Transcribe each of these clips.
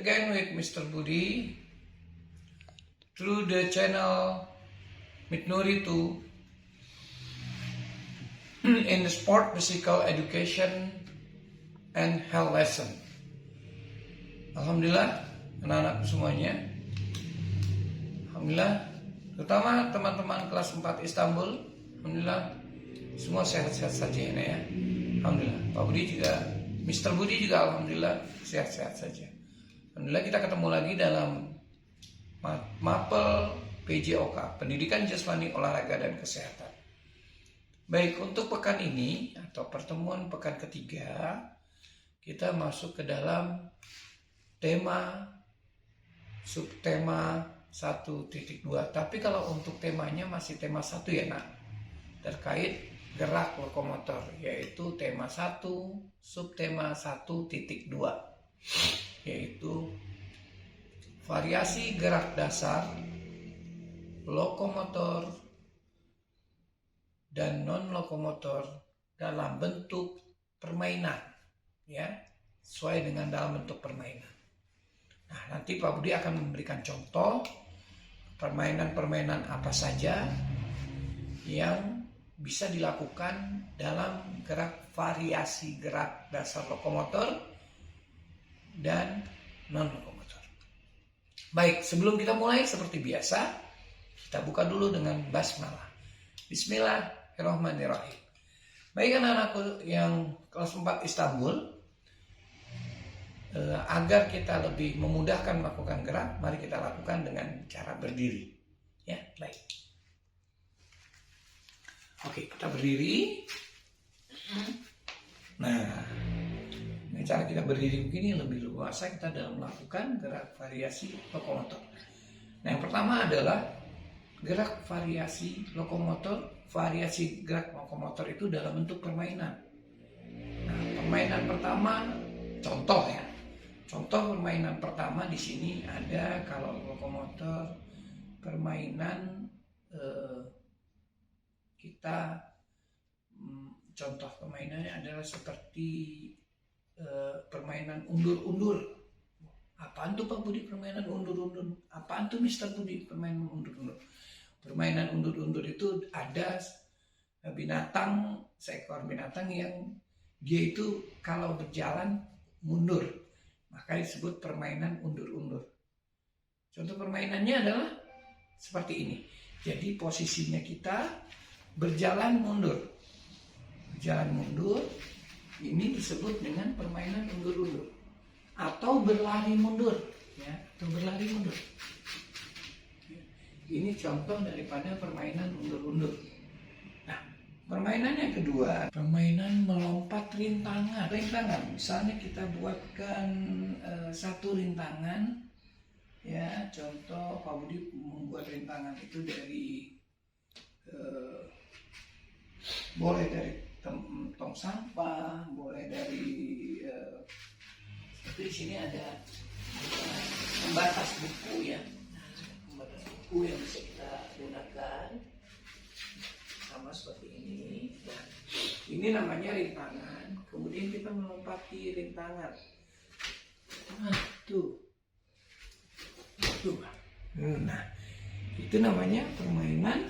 again with Mr. Budi through the channel Mitnuri 2 in the sport, physical education, and health lesson. Alhamdulillah, anak-anakku semuanya. Alhamdulillah, terutama teman-teman kelas 4 Istanbul. Alhamdulillah, semua sehat-sehat saja ya. Alhamdulillah, Pak Budi juga, Mr. Budi juga alhamdulillah sehat-sehat saja. Alhamdulillah kita ketemu lagi dalam Mapel PJOK, Pendidikan Jasmani, Olahraga dan Kesehatan. Baik, untuk pekan ini atau pertemuan pekan ketiga, kita masuk ke dalam tema subtema 1.2. Tapi kalau untuk temanya masih tema 1 ya nak, terkait gerak lokomotor, yaitu tema 1 subtema 1.2, yaitu variasi gerak dasar lokomotor dan non-lokomotor dalam bentuk permainan, ya, sesuai dengan dalam bentuk permainan. Nah, nanti Pak Budi akan memberikan contoh permainan-permainan apa saja yang bisa dilakukan dalam gerak variasi gerak dasar lokomotor dan non-lokomotor. Baik, sebelum kita mulai seperti biasa, kita buka dulu dengan basmalah. Bismillahirrahmanirrahim. Baik anak-anakku yang kelas 4 Istanbul, agar kita lebih memudahkan melakukan gerak, mari kita lakukan dengan cara berdiri. Ya, baik. Oke, kita berdiri. Nah, dengan cara kita berdiri begini lebih luasa kita dalam melakukan gerak variasi lokomotor. Nah, yang pertama adalah gerak variasi lokomotor. Variasi gerak lokomotor itu dalam bentuk permainan. Nah, permainan pertama, contoh ya. Contoh permainan pertama di sini ada kalau lokomotor permainan kita contoh permainannya adalah seperti permainan undur-undur. Apaan tuh Pak Budi permainan undur-undur? Apaan tuh Mr. Budi permainan undur-undur? Permainan undur-undur itu ada binatang, seekor binatang yang dia itu kalau berjalan mundur, maka disebut permainan undur-undur. Contoh permainannya adalah seperti ini. Jadi posisinya kita berjalan mundur. Berjalan mundur, ini disebut dengan permainan undur-undur. Atau berlari mundur, ya, atau berlari mundur. Ini contoh daripada permainan undur-undur. Nah, permainan yang kedua, permainan melompat rintangan. Misalnya kita buatkan satu rintangan, ya, contoh Pak Budi membuat rintangan itu dari boleh dari tong sampah, boleh dari seperti di sini ada pembatas buku ya. Buku yang bisa kita gunakan sama seperti ini. Nah, ini namanya rintangan. Kemudian kita melompati rintangan. Tuh. Nah, itu namanya permainan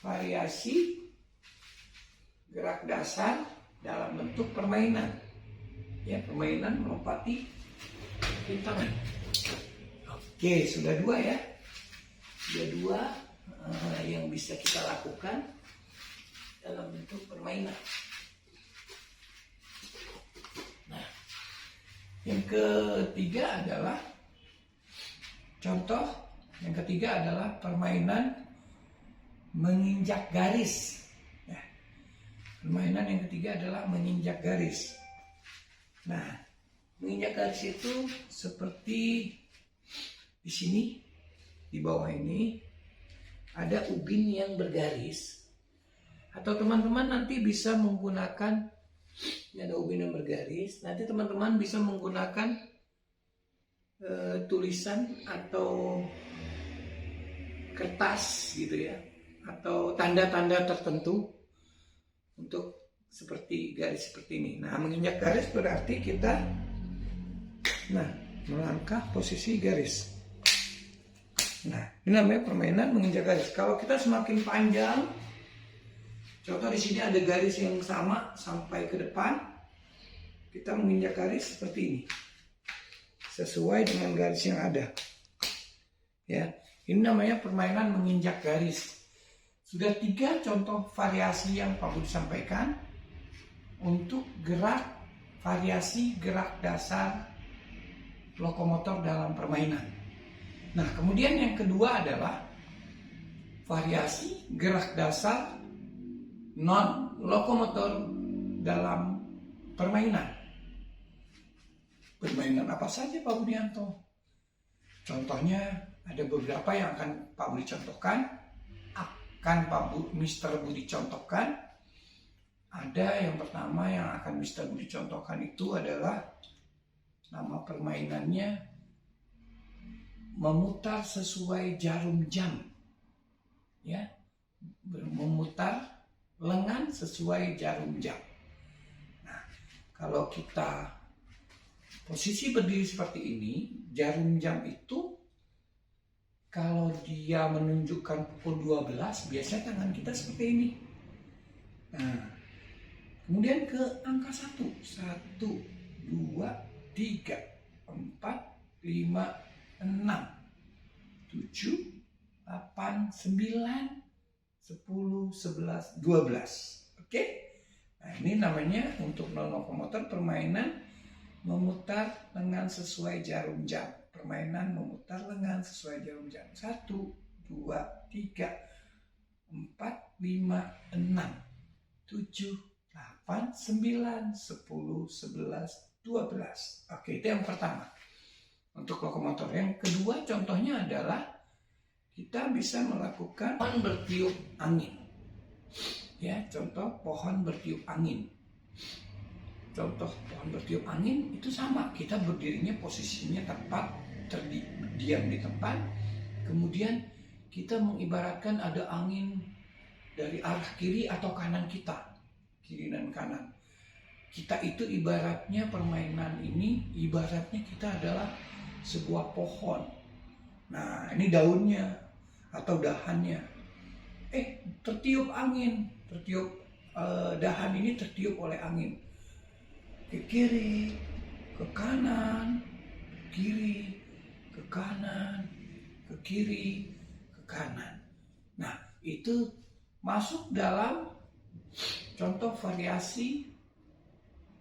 variasi gerak dasar dalam bentuk permainan. Ya, permainan melompati rintangan. Oke, sudah 2 ya. Ada 2 yang bisa kita lakukan dalam bentuk permainan. Nah, yang ketiga adalah permainan menginjak garis. Ya, permainan yang ketiga adalah menginjak garis. Nah, menginjak garis itu seperti di sini. Di bawah ini ada ubin yang bergaris, atau teman-teman nanti bisa menggunakan, ini ada ubin yang bergaris, nanti teman-teman bisa menggunakan tulisan atau kertas gitu ya, atau tanda-tanda tertentu untuk seperti garis seperti ini. Nah, menginjak garis berarti kita melangkah posisi garis. Nah, ini namanya permainan menginjak garis. Kalau kita semakin panjang, contoh di sini ada garis yang sama sampai ke depan, kita menginjak garis seperti ini, sesuai dengan garis yang ada. Ya, ini namanya permainan menginjak garis. Sudah 3 contoh variasi yang Pak Budi sampaikan untuk variasi gerak dasar lokomotor dalam permainan. Nah, kemudian yang kedua adalah variasi gerak dasar non lokomotor dalam permainan. Permainan apa saja Pak Budianto? Contohnya ada beberapa yang akan Pak Budi contohkan, Mr. Budi contohkan. Ada yang pertama yang akan Mr. Budi contohkan itu adalah nama permainannya memutar sesuai jarum jam, ya, memutar lengan sesuai jarum jam. Nah, kalau kita posisi berdiri seperti ini, jarum jam itu kalau dia menunjukkan pukul 12, biasanya tangan kita seperti ini. Nah, kemudian ke angka 1, 1, 2, 3, 4, 5, 6, 7, 8, 9, 10, 11, 12. Oke? Nah, ini namanya untuk non lokomotor permainan memutar lengan sesuai jarum jam. Permainan memutar lengan sesuai jarum jam. 1, 2, 3, 4, 5, 6, 7, 8, 9, 10, 11, 12. Oke, itu yang pertama. Untuk lokomotor. Yang kedua contohnya adalah kita bisa melakukan pohon bertiup angin. Ya, contoh pohon bertiup angin. Contoh pohon bertiup angin itu sama, kita berdirinya posisinya tepat, diam di tempat. Kemudian kita mengibaratkan ada angin dari arah kiri atau kanan kita, kiri dan kanan. Kita itu ibaratnya permainan ini, ibaratnya kita adalah sebuah pohon. Nah, ini daunnya atau dahannya. Tertiup angin, dahan ini tertiup oleh angin. Ke kiri, ke kanan, kiri, ke kanan, ke kiri, ke kanan. Nah, itu masuk dalam contoh variasi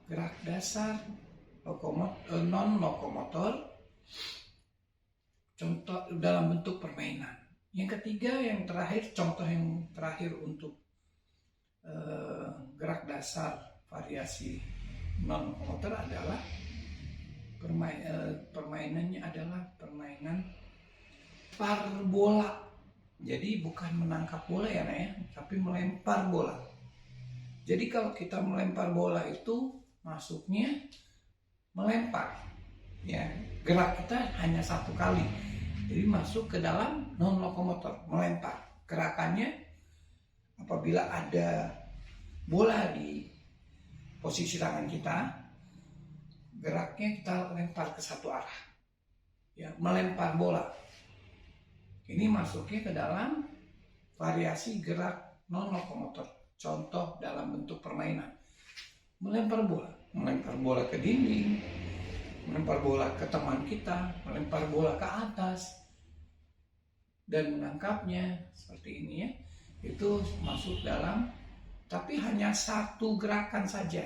gerak dasar non lokomotor, contoh dalam bentuk permainan. Yang ketiga, yang terakhir, contoh yang terakhir untuk gerak dasar variasi non lokomotor adalah permainannya adalah permainan lempar bola. Jadi bukan menangkap bola ya, tapi melempar bola. Jadi kalau kita melempar bola itu masuknya melempar, ya, gerak kita hanya 1 kali, jadi masuk ke dalam non lokomotor, melempar. Gerakannya apabila ada bola di posisi tangan kita, geraknya kita lempar ke satu arah, ya, melempar bola. Ini masuknya ke dalam variasi gerak non lokomotor, contoh dalam bentuk permainan. Melempar bola ke dinding, melempar bola ke teman kita, melempar bola ke atas, dan menangkapnya seperti ini, ya. Itu masuk dalam, tapi hanya 1 gerakan saja.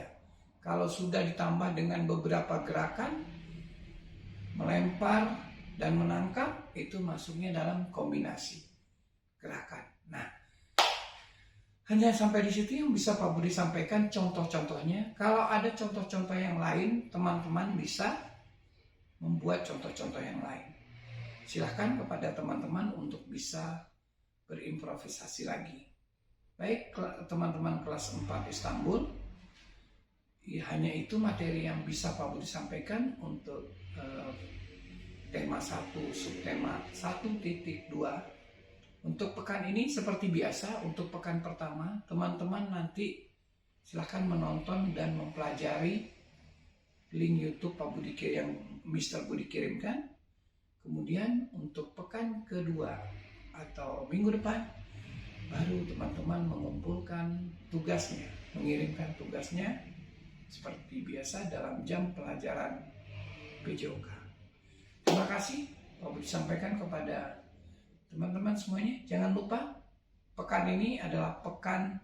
Kalau sudah ditambah dengan beberapa gerakan, melempar dan menangkap, itu masuknya dalam kombinasi gerakan. Nah, hanya sampai di situ yang bisa Pak Budi sampaikan contoh-contohnya. Kalau ada contoh-contoh yang lain, teman-teman bisa membuat contoh-contoh yang lain. Silahkan kepada teman-teman untuk bisa berimprovisasi lagi. Baik teman-teman kelas 4 Istanbul, ya, hanya itu materi yang bisa Pak Budi sampaikan untuk tema 1, subtema 1.2. Untuk pekan ini seperti biasa, untuk pekan pertama, teman-teman nanti silahkan menonton dan mempelajari link YouTube Pak Budi yang Mr. Budi kirimkan. Kemudian untuk pekan kedua atau minggu depan, baru teman-teman mengumpulkan tugasnya, mengirimkan tugasnya seperti biasa dalam jam pelajaran PJOK. Terima kasih Pak Budi sampaikan kepada teman-teman semuanya. Jangan lupa pekan ini adalah pekan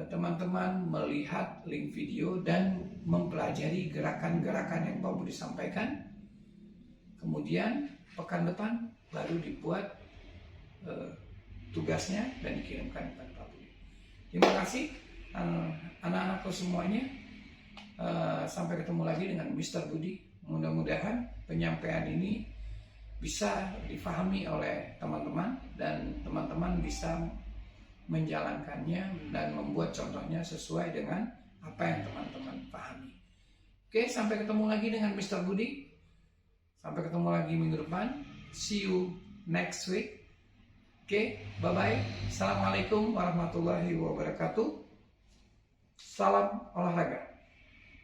teman-teman melihat link video dan mempelajari gerakan-gerakan yang Pak Budi sampaikan. Kemudian pekan depan baru dibuat tugasnya dan dikirimkan kepada Pak Budi. Terima kasih anak-anakku semuanya. Sampai ketemu lagi dengan Mr. Budi. Mudah-mudahan penyampaian ini bisa difahami oleh teman-teman dan teman-teman bisa menjalankannya dan membuat contohnya sesuai dengan apa yang teman-teman pahami. Oke, sampai ketemu lagi dengan Mr. Budi. Sampai ketemu lagi minggu depan. See you next week. Oke, bye-bye. Assalamualaikum warahmatullahi wabarakatuh. Salam olahraga.